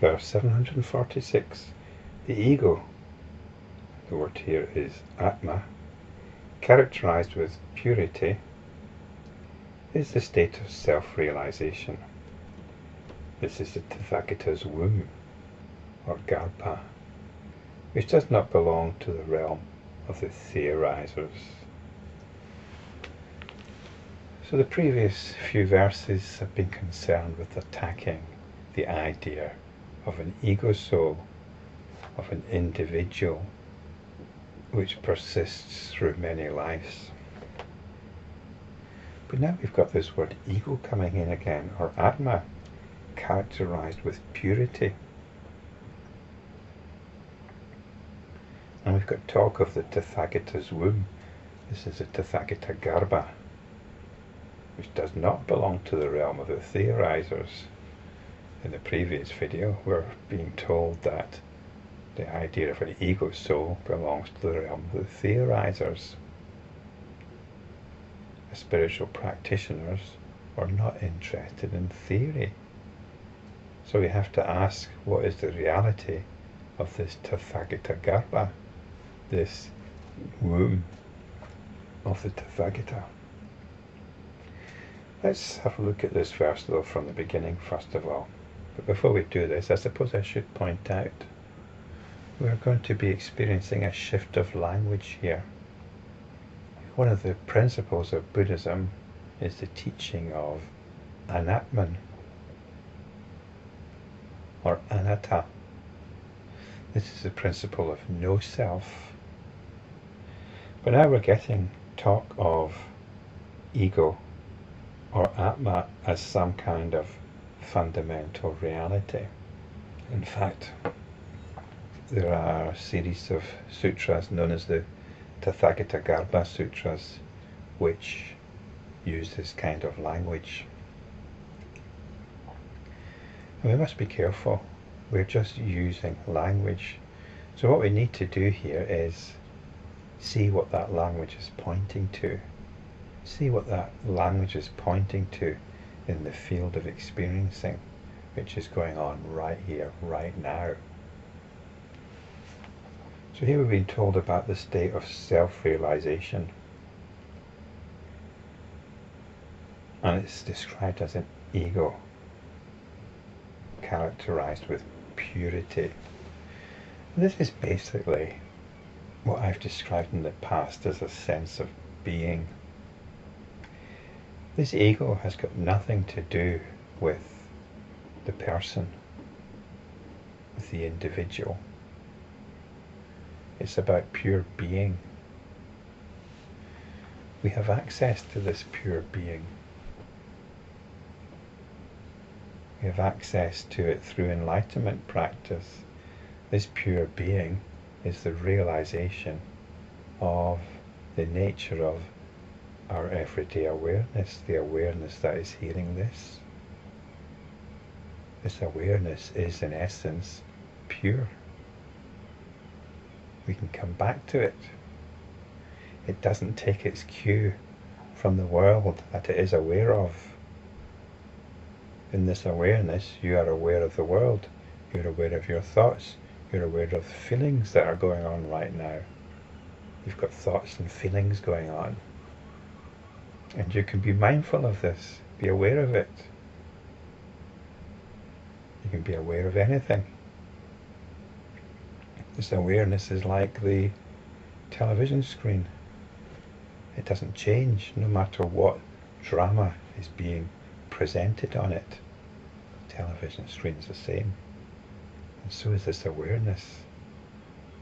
Verse 746. The ego, the word here is atma, characterized with purity, is the state of self-realization. This is the Tathagata's womb, or garbha, which does not belong to the realm of the theorisers. So the previous few verses have been concerned with attacking the idea of an ego soul, of an individual, which persists through many lives. But now we've got this word ego coming in again, or atma, characterized with purity. And we've got talk of the Tathagata's womb. This is the Tathagata garbha, which does not belong to the realm of the theorizers. In the previous video, we're being told that the idea of an ego soul belongs to the realm of the theorizers. The spiritual practitioners are not interested in theory. So we have to ask, what is the reality of this Tathagata garbha, this womb of the Tathagata? Let's have a look at this verse though from the beginning first of all. But before we do this, I suppose I should point out we're going to be experiencing a shift of language here. One of the principles of Buddhism is the teaching of anatman, or anatta. This is the principle of no self. But now we're getting talk of ego, or atma, as some kind of fundamental reality. In fact, there are a series of sutras known as the Tathagata Garbha Sutras, which use this kind of language. And we must be careful. We're just using language. So what we need to do here is see what that language is pointing to. See what that language is pointing to in the field of experiencing, which is going on right here, right now. So here we've been told about the state of self-realization. And it's described as an ego, characterized with purity. And this is basically what I've described in the past as a sense of being. This ego has got nothing to do with the person, with the individual. It's about pure being. We have access to this pure being. We have access to it through enlightenment practice. This pure being is the realization of the nature of our everyday awareness, the awareness that is hearing this. This awareness is in essence pure. We can come back to it. It doesn't take its cue from the world that it is aware of. In this awareness, you are aware of the world. You're aware of your thoughts. You're aware of the feelings that are going on right now. You've got thoughts and feelings going on. And you can be mindful of this. Be aware of it. You can be aware of anything. This awareness is like the television screen. It doesn't change no matter what drama is being presented on it. The television screen is the same. And so is this awareness.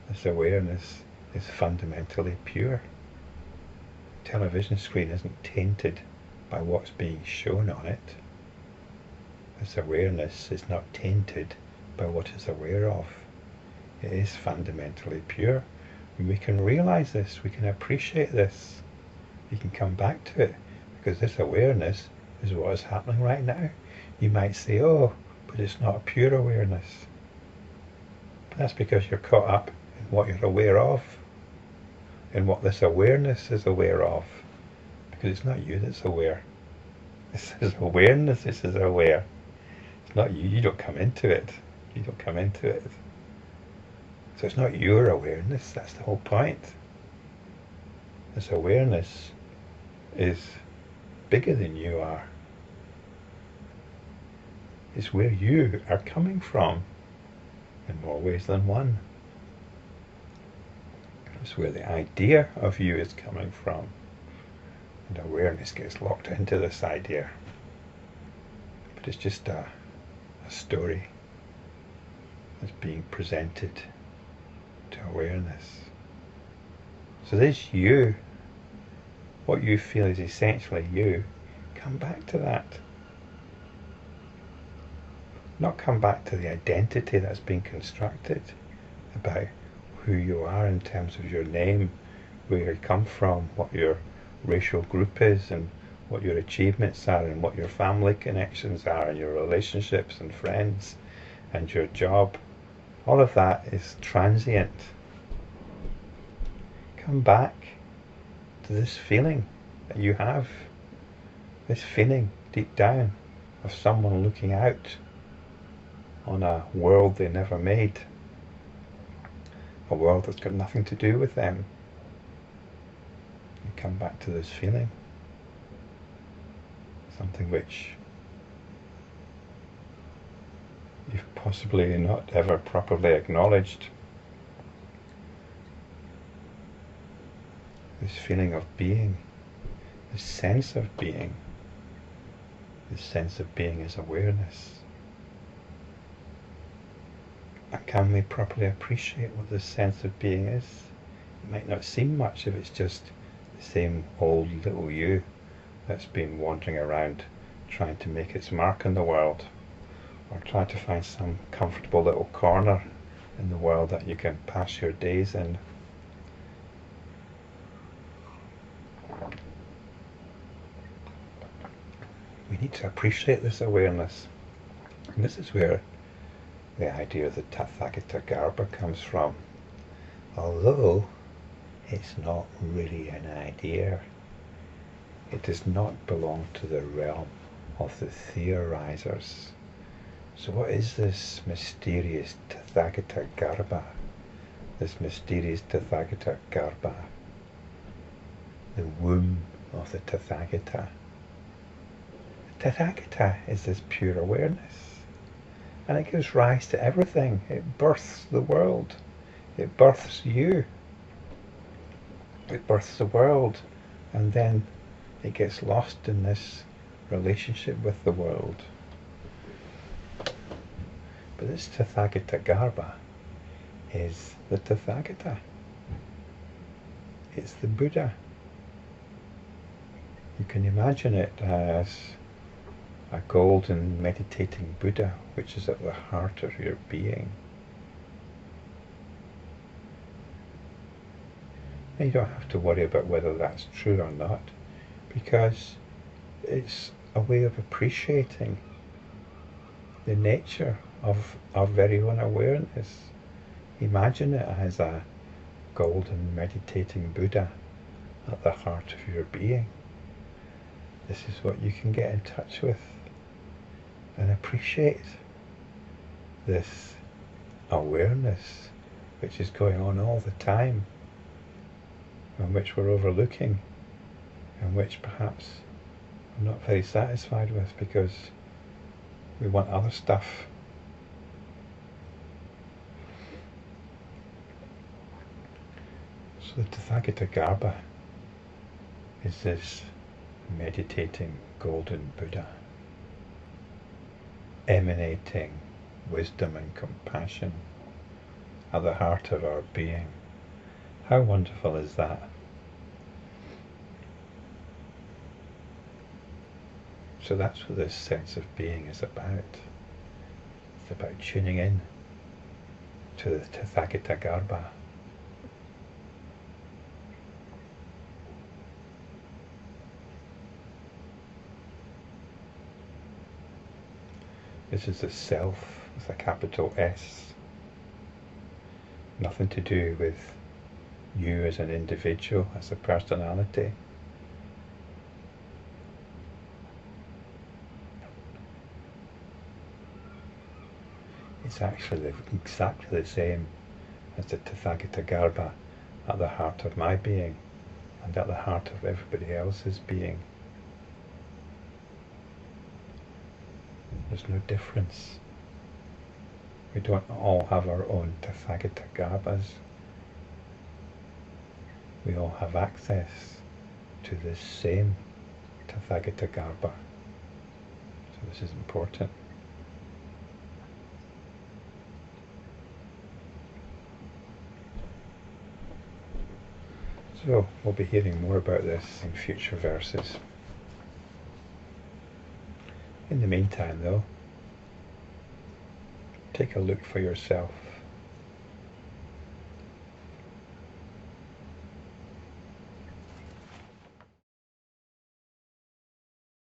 This awareness is fundamentally pure. The television screen isn't tainted by what's being shown on it. This awareness is not tainted by what it's aware of. It is fundamentally pure. When we can realize this, we can appreciate this, we can come back to it, because this awareness is what is happening right now. You might say, oh, but it's not a pure awareness. But that's because you're caught up in what you're aware of, in what this awareness is aware of, because it's not you that's aware. This is awareness, this is aware. It's not you, you don't come into it. You don't come into it. So it's not your awareness, that's the whole point. This awareness is bigger than you are. It's where you are coming from in more ways than one. It's where the idea of you is coming from. And awareness gets locked into this idea. But it's just a story that's being presented to awareness. So this you, what you feel is essentially you, come back to that. Not come back to the identity that's been constructed about who you are in terms of your name, where you come from, what your racial group is, and what your achievements are, and what your family connections are, and your relationships and friends, and your job. All of that is transient. Come back to this feeling that you have, this feeling deep down of someone looking out on a world they never made, a world that's got nothing to do with them. You come back to this feeling, something which you've possibly not ever properly acknowledged. This feeling of being, this sense of being. This sense of being is awareness. And can we properly appreciate what this sense of being is? It might not seem much if it's just the same old little you that's been wandering around trying to make its mark in the world, or trying to find some comfortable little corner in the world that you can pass your days in. We need to appreciate this awareness. And this is where the idea of the Tathagata garbha comes from. Although it's not really an idea, it does not belong to the realm of the theorisers. So what is this mysterious Tathagata garbha? This mysterious Tathagata garbha? The womb of the Tathagata. Tathagata is this pure awareness, and it gives rise to everything. It births the world. It births you. It births the world, and then it gets lost in this relationship with the world. But this Tathagata garbha is the Tathagata. It's the Buddha. You can imagine it as a golden meditating Buddha, which is at the heart of your being. And you don't have to worry about whether that's true or not, because it's a way of appreciating the nature of our very own awareness. Imagine it as a golden meditating Buddha at the heart of your being. This is what you can get in touch with and appreciate, this awareness which is going on all the time, and which we're overlooking, and which perhaps we're not very satisfied with because we want other stuff. So the Tathagata garbha is this meditating golden Buddha, emanating wisdom and compassion at the heart of our being. How wonderful is that? So that's what this sense of being is about. It's about tuning in to the Tathagata garbha. This is the self with a capital S. Nothing to do with you as an individual, as a personality. It's actually exactly the same as the Tathagata garbha at the heart of my being and at the heart of everybody else's being. There's no difference. We don't all have our own Tathagata garbhas. We all have access to this same Tathagata garbha. So this is important. So we'll be hearing more about this in future verses. In the meantime though, take a look for yourself.